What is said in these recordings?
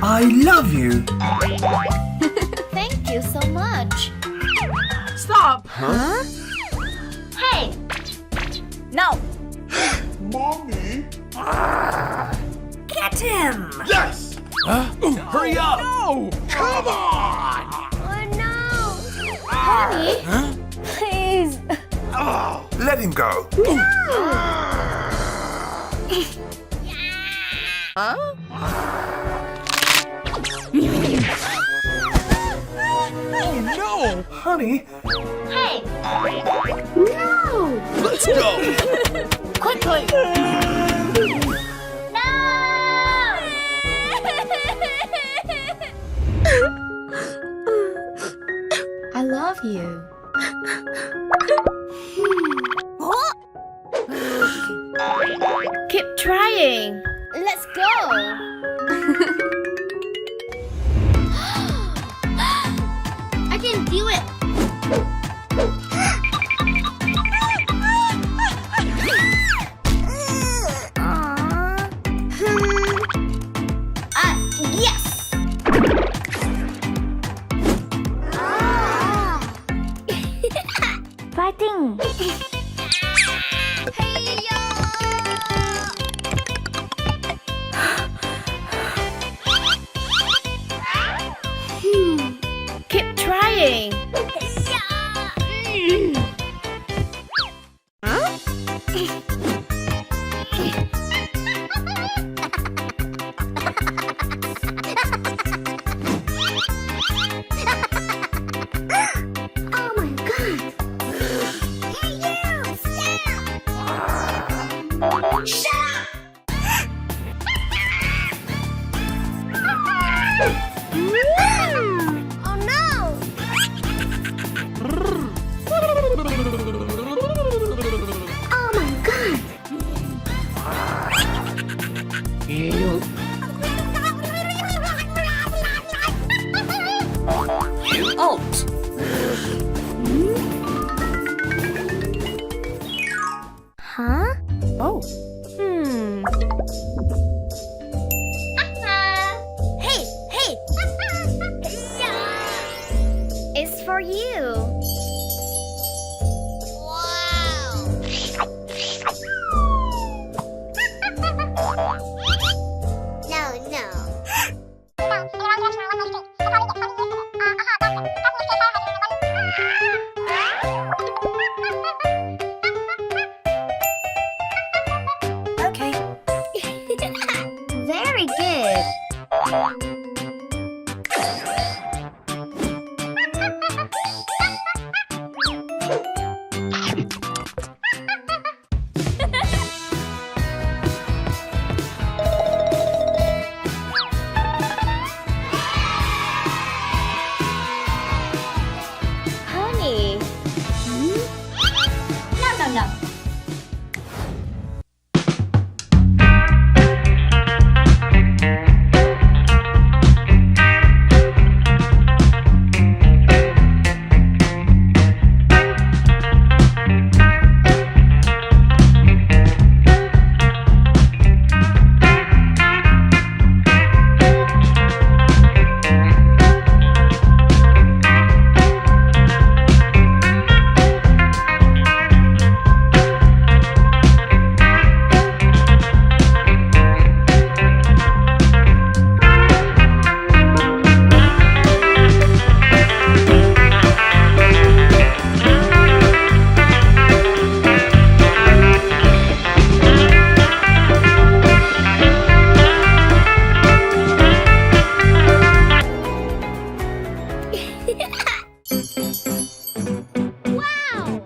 I love you. Thank you so much. Stop! Huh? Hey! No! Mommy? Get him! Yes! Hurry up! No! Come on! Oh no! Honey? Huh? Please! Oh. Let him go. Huh? Oh no! Honey, Hey! No! Let's go! Quickly! No! I love you. Keep trying. Let's go. I can do it. Yes. Fighting. Keep trying. Oh my god. Shut up! Oh no! Oh my god! out! Huh? Oh. Hey, hey! It's for you. Wow! No, no. Okay. Very good. Honey. No, no, no. Wow!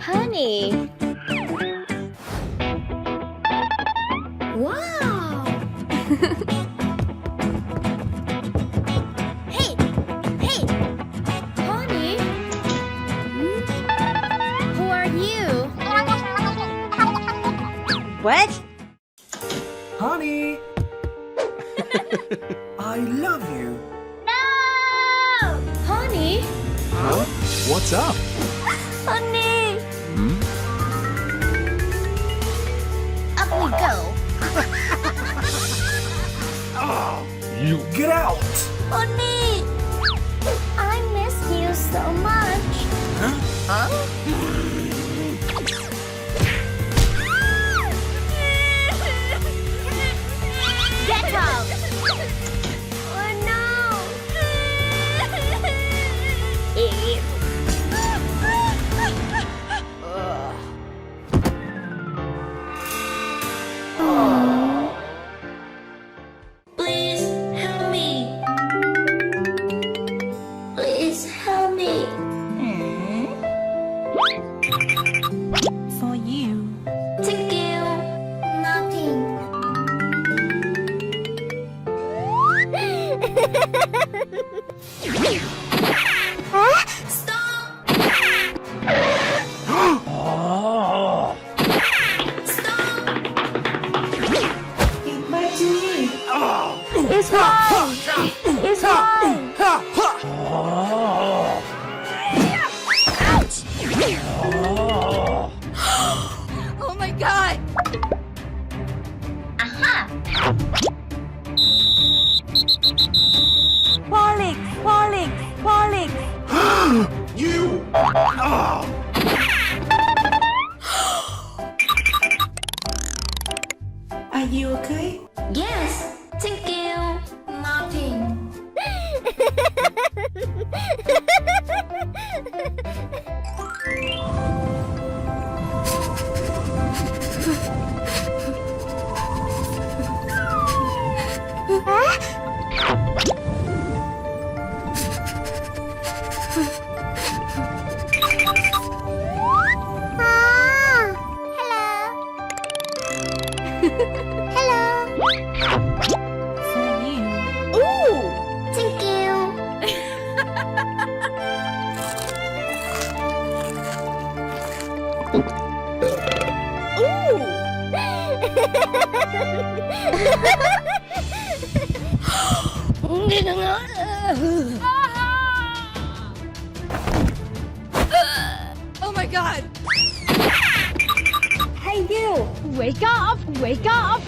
Honey! Wow! Hey! Hey! Honey! Who are you? What? Honey! I love you. No! Honey! Huh? What's up? Honey! You. Get out! Honey! I miss you so much. Get out! Oh no! Please help me. Please help me. For you. Thank you. Nothing. Stop! Stop! Get back to me. It's fine. It's fine. Oh my god. Aha! Polix. You! Are you okay? Yes. Thank you. Nothing. For you. Thank you. Oh my god. Hey you! Wake up! Wake up!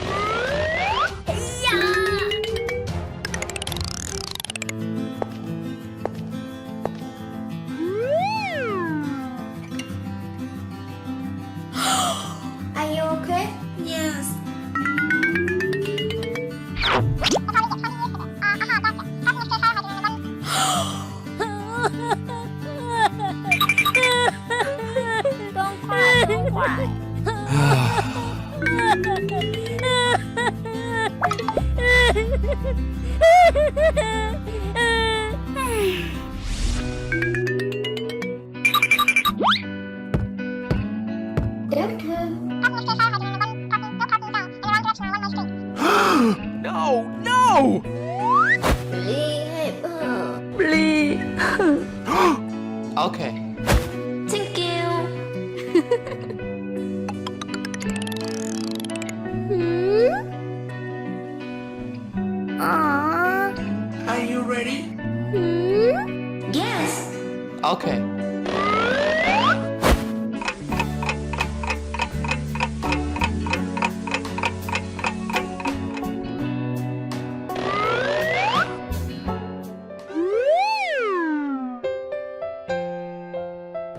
Are you okay? Yes. Don't cry, don't cry. Doctor. No, no! Please. Okay. Thank you. Aww. Are you ready? Yes. Okay.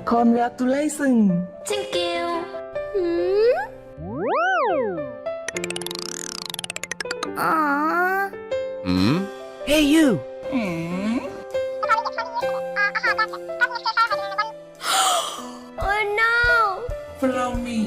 Congratulations. Thank you. Aww. Hmm? Hey, you! Oh no. Follow me.